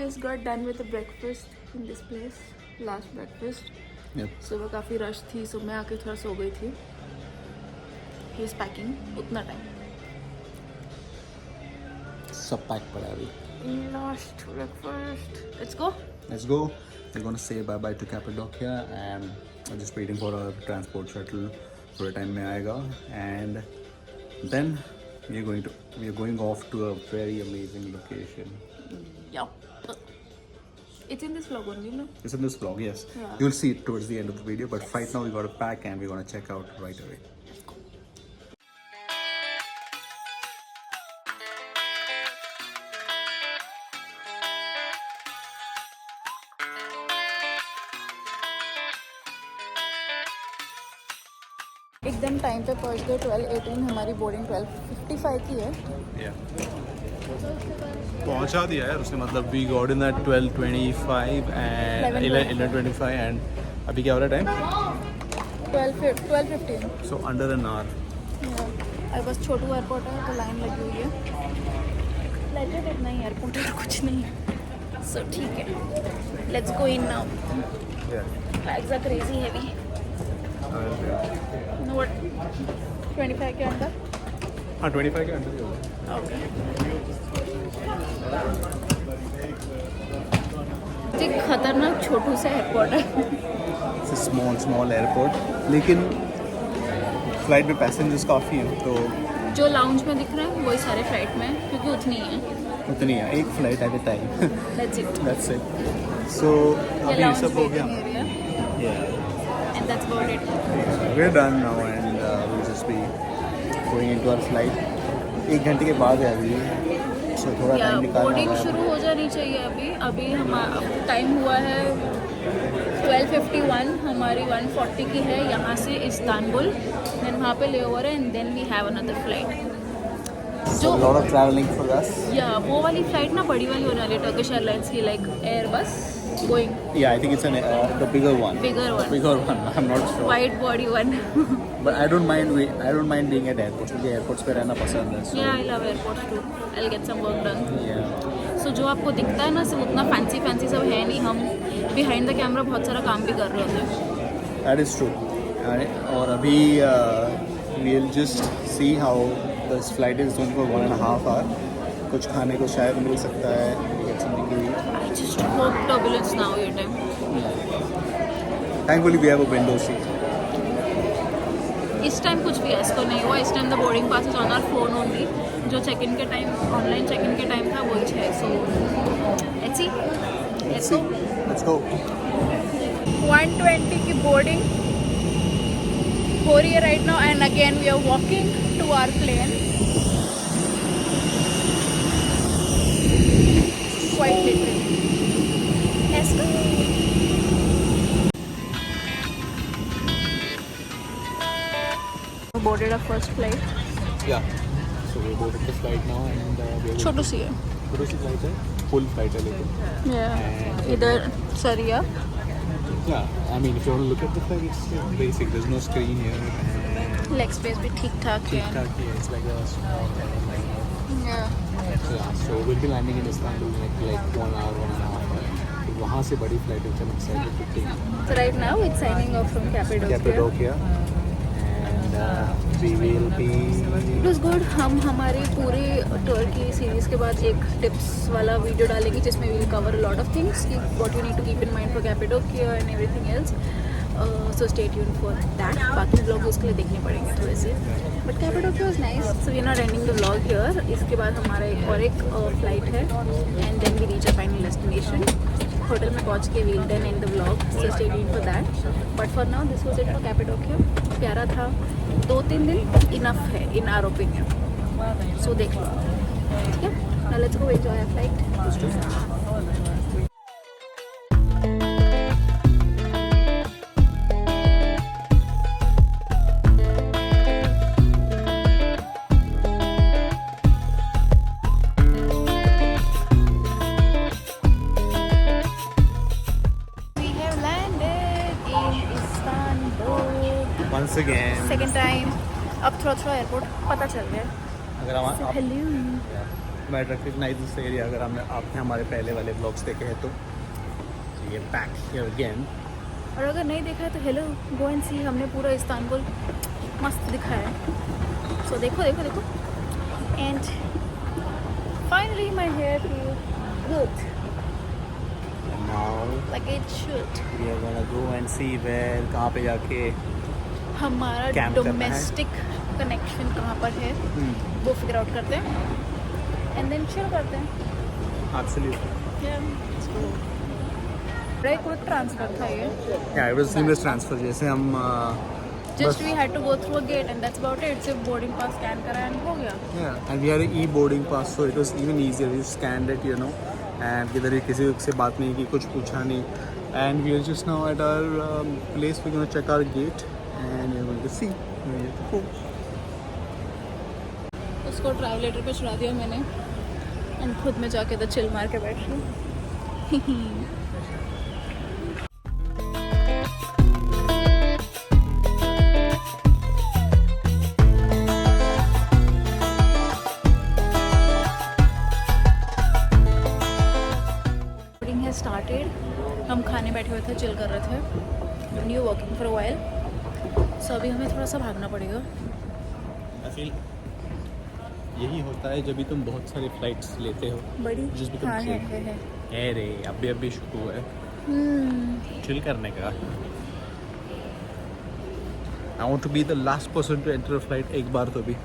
just got done with a breakfast in this place, last breakfast. Yep. सुबह काफ़ी rush थी, so मैं आके थोड़ा सो गई थी. He was packing उतना टाइम. सब पैक पड़ा है अभी. Last breakfast. Let's go. Let's go. We're gonna say bye bye to Cappadocia and I'm just waiting for a transport shuttle. थोड़े टाइम में आएगा and then we're going off to a very amazing location. Yeah. It's in this vlog only, no? It's in this vlog, yes. Yeah. You'll see it towards the end of the video, but right now we gotta pack and we're gonna check out right away. एकदम time पे पहुंच गए. 12:18 हमारी boarding 12:55 की है. पहुंचा दिया है उसने, मतलब we got in at 12:25 and 11:25 and अभी क्या हो रहा है time? 12:15. So under an hour. आई बस छोटू एयरपोर्ट है तो लाइन लगी हुई है. लेटेड नहीं एयरपोर्ट है, कुछ नहीं है. सो ठीक है, let's go in now. Bags are crazy heavy. No what 25 के अंदर. हाँ 25 के अंदर ही होगा. ओके. एक खतरनाक छोटू सा एयरपोर्ट है. स्मॉल एयरपोर्ट, लेकिन फ्लाइट में पैसेंजर्स काफ़ी हैं तो जो लाउंज में दिख रहा है वही सारे फ्लाइट में है, क्योंकि उतनी है. उतनी है, एक flight eight A time. That's it. That's it. So अभी ये सब हो गया. Yeah. And that's about it. We're done now and we'll just be going into our flight. 1 घंटे के बाद है अभी, so थोड़ा टाइम निकालना बोर्डिंग है. शुरू हो जानी चाहिए अभी हमारा टाइम हुआ है 12:51. हमारी 1:40 की है यहाँ से इस्तांबुल. देन वहाँ पे ले ओवर है and then we have another flight. So a lot of traveling for us. या वो वाली फ्लाइट ना बड़ी वाली होने वाली है टर्किश एयरलाइंस की, like Airbus going. Yeah, I think it's the bigger one. Bigger one. Bigger one. I'm not sure. Wide body one. But I don't mind being at airports. मुझे airports पे रहना पसंद है. So yeah I love airports too. I will get some work done. yeah. So जो आपको दिखता है ना, सिर्फ उतना फैंसी सब है नहीं. हम बिहाइंड द कैमरा बहुत सारा काम भी कर रहे होते हैं. That is true. और अभी we'll just see how this flight is going for 1.5 hour. कुछ खाने को शायद मिल सकता है. Get something to eat. I just hope turbulence ना हो ये time. Thankfully we have a window seat. इस टाइम कुछ भी ऐसा नहीं हुआ. इस time the boarding pass is on our phone only. जो चेक इन के टाइम, ऑनलाइन चेक इन के टाइम था वही है. So let's go. 1:20 की बोर्डिंग हो रही है right now and again we are walking to our plane. Quite literally. Let's go. Boarded our first flight. Yeah. So we boarded the flight now and we are छोटू सी है. छोटी सी flight है, full flight है लेकिन. Yeah. इधर सरिया. Yeah. I mean if you want to look at the flight, it's basic. There's no screen here. Leg space भी ठीक ठाक है. It's like a small airline. Yeah. So we'll be landing in Istanbul in like 1 hour, 1.5 hour. वहाँ से बड़ी flight which I'm excited to take. So right now it's signing off from Cappadocia. We will be. It was good. हम हमारे पूरे Turkey series के बाद एक tips वाला वीडियो डालेंगे जिसमें we'll cover a lot of things, what you need to keep in mind for Cappadocia and everything else. So stay tuned for that. बाकी vlog उसके लिए देखने पड़ेंगे थोड़े से. But Cappadocia was nice. So we're not ending the vlog here. इसके बाद हमारा एक फ्लाइट है and then we reach our final destination. Hotel में पहुँच के we'll then end the vlog. So stay tuned for that. But for now this was it for Cappadocia. प्यारा था. 2-3 दिन इनफ है इन आर ओपिनियन. सो देख लो. ठीक है. Now let's go enjoy our flight. We have landed in Istanbul. Once again. Second time. अब थोड़ा airport पता चल गया. अगर आप might recognize this area अगर आपने हमारे पहले वाले ब्लॉग्स देखे हैं तो ये back here again. और अगर नहीं देखा है तो हेलो गो एंड सी, हमने पूरा इस्तांबुल मस्त दिखाया है. सो देखो देखो देखो. And finally my hair feel good And now like it should. we are gonna go and see where कहाँ पे जाके हमारा Camp करना है. डोमेस्टिक कनेक्शन कहाँ पर है वो फिगर आउट करते हैं एंड देन चिल करते हैं. absolutely. राइट, क्विक ट्रांसफर था ये. Yeah, it was seamless transfer. जैसे हम just we had to go through a gate and that's about it. सिर्फ बोर्डिंग पास स्कैन करा एंड हो गया. yeah, and we had an e-boarding pass, so it was even easier. We scanned it, you know, and किधर ही किसी से बात नहीं की, कुछ पूछा नहीं. And we are just now at our place. We're gonna check our gate, and we're going to see where we have to go. उसको ट्रैवलेटर पे चढ़ा दिया मैंने एंड खुद में जाके तो चिल मार के बैठ रही. स्टार्टेड. हम खाने बैठे हुए थे, चिल कर रहे थे. New walking for a while. So अभी हमें थोड़ा सा भागना पड़ेगा. I feel यही होता है जब भी तुम बहुत सारे फ्लाइट्स लेते हो. बड़ी Just become हाँ chill. है. रे अभी शुरू हुआ है चिल करने का. I want to be the last person to enter a flight एक बार तो भी.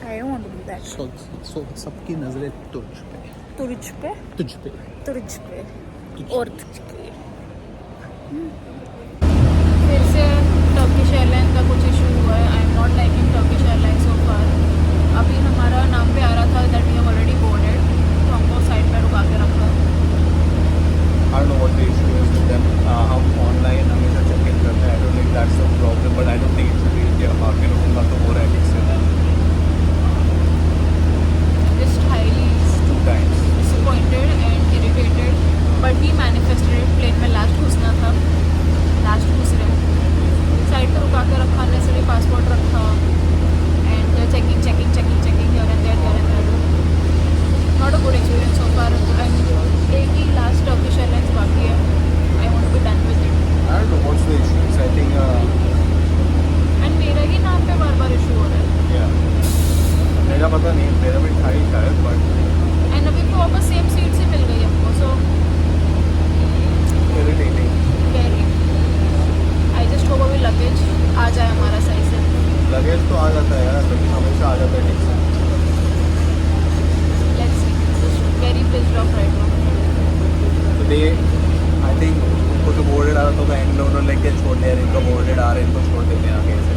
I don't want to do that. So सबकी नजरें तुझ पे. तुझ पे तुझ पे. तुझ पे तुझ और तुझ पे. फिर से टर्किश एयरलाइन का कुछ इशू हुआ है. I am not liking Turkish airline so far. अभी हमारा नाम पे आ रहा था that we have already boarded, तो हमको साइड पे रुका के रखा. I don't know what the issue is with them. हम ऑनलाइन हमेशा चेक इन करते हैं. I don't think that's the problem, but I don't think it should be India. बाकी लोगों का तो हो रहा है ठीक से. Just highly 2 times. disappointed and irritated, but we manifested it. Plane में लास्ट घुसना था, लास्ट घुस रहे. साइड पे रुका के रखा, नेसेसरी पासपोर्ट रखा and checking here and there. Not a good experience so far. And एक ही लास्ट टर्किश एयरलाइंस बाकी है. I want to be done with it. I don't know what's the issue. I think and मेरा ही नाम पे बार issue हो रहा है. yeah. मेरा पता नहीं, मेरा भी था ही शायद, but एंड अभी तो वापस सेम सीट से मिल गई हमको. सो irritating. Very. I just hope अभी लगेज आ जाए हमारा सही से. लगेज तो आ जाता है यार, लेकिन हमेशा आ जाता है ठीक से. Let's see. Just very pissed off right now. Today, I think उनको तो बोर्डेड आ रहा था, एंड उन्होंने लेके छोड़ दिया. इनको बोर्डेड आ रहे हैं, इनको छोड़ देते हैं आगे ऐसे.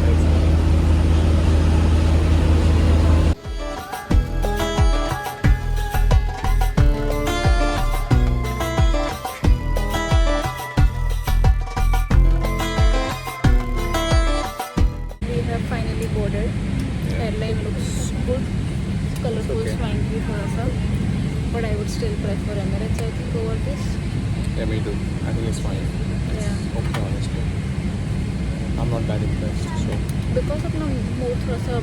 We have finally boarded. Airline looks good. Colorful, Okay. swanky थोड़ा सा. But I would still prefer Emirates, I think, over this. Yeah, me too. I think it's fine. Yeah. Okay, honestly. I'm not that impressed, so. Because अपना mood थोड़ा सा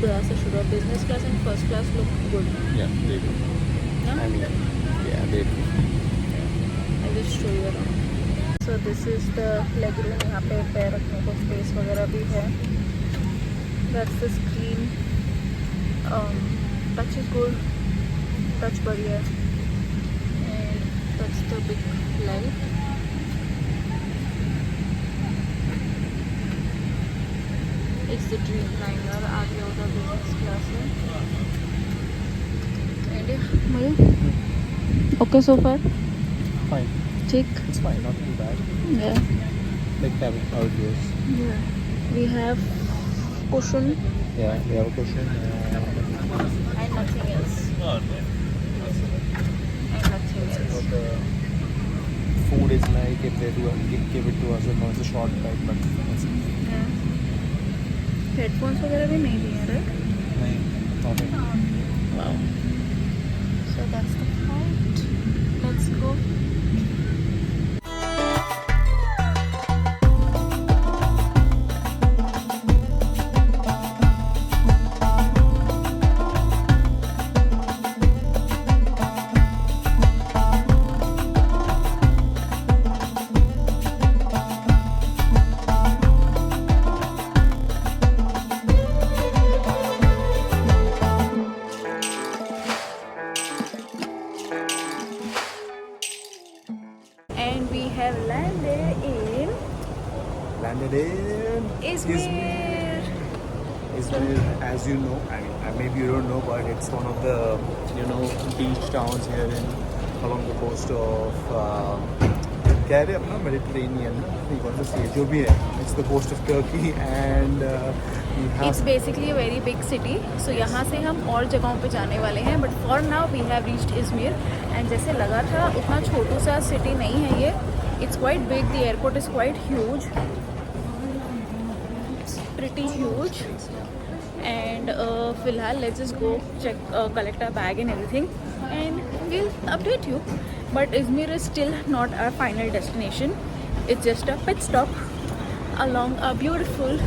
बड़ा सा शुरू. Business class and first class look good. Yeah, they do. Yeah? I mean, yeah, they do. I'll just show you around. So this is the leg room. यहाँ पे पैर रखने को space वगैरह भी है. That's the screen. Touch is good. Touch बढ़िया है. And that's the big light. It's the Dreamliner. आगे होगा business class है. And yeah, okay so far. Fine. ठीक. It's fine, not too bad. Yeah. Like how it goes. Yeah. We have cushion Yeah, we have a cushion. and nothing else. And nothing else. The food is like if they do give it to us, or no, it's a short bite, but it's Yeah. Headphones वगैरह भी नहीं दिए, right? nothing. Wow. So that's the flight. Let's go. and we have landed in Izmir. Izmir, as you know, I mean, maybe you don't know, but it's one of the, you know, beach towns here along the coast of क्या है अपना Mediterranean, कौन सा सी है जो भी है, it's the coast of Turkey and we have It's basically a very big city. So यहाँ से हम और जगहों पे जाने वाले हैं. But for now we have reached Izmir. And जैसे लगा था उतना छोटू सा city नहीं है ये. It's quite big. The airport is quite huge. It's pretty huge. And फिलहाल let's just go check, collect our bag and everything, and we'll update you. But Izmir is still not our final destination. It's just a pit stop along a beautiful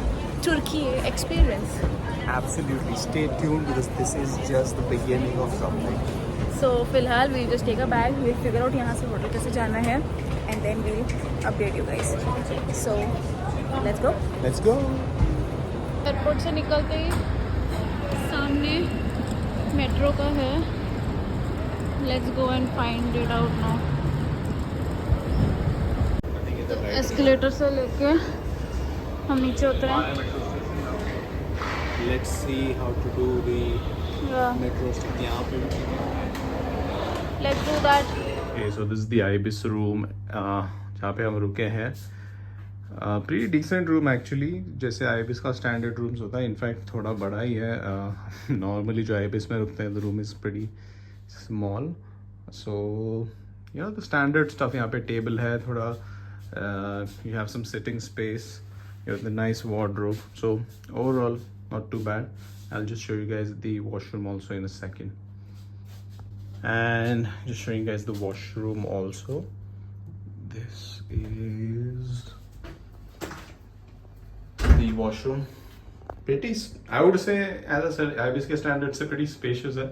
Turkey experience. absolutely stay tuned because this is just the beginning of something. So फिलहाल we'll just take a bag, we'll figure out यहाँ से hotel कैसे जाना है, and then we'll update you guys. So let's go. Let's go. Airport से निकलते ही सामने metro का है. Let's go and find it out now. Escalator से लेके हम नीचे उतरे. Let's see how to do the metro stick यहाँ पे. Let's do that. Okay, so this is the Ibis room जहाँ पे हम रुके हैं. Pretty decent room actually. जैसे Ibis का standard rooms होता है, इनफैक्ट थोड़ा बड़ा ही है. Normally जो Ibis में रुकते हैं, the room is pretty small. So you know the standard stuff. यहाँ पे table है थोड़ा. You have some sitting space. You have the nice wardrobe. So overall not too bad. I'll just show you guys the washroom also in a second. And just showing you guys the washroom also. This is the washroom. Pretty, I would say, as I said, Ibis के standards से pretty spacious है.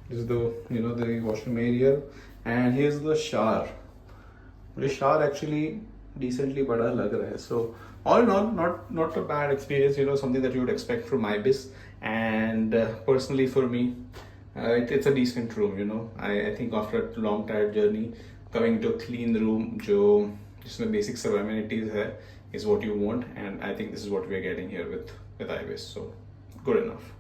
This is the, you know, the washroom area, and here's the shower. The shower actually decently बड़ा लग रहा है. So all in all, not a bad experience. You know, something that you would expect from Ibis. And personally for me, it's a decent room. You know, I think after a long tired journey, coming to a clean room, जो जिसमें basic सब amenities है, is what you want. And I think this is what we are getting here with Ibis. So good enough.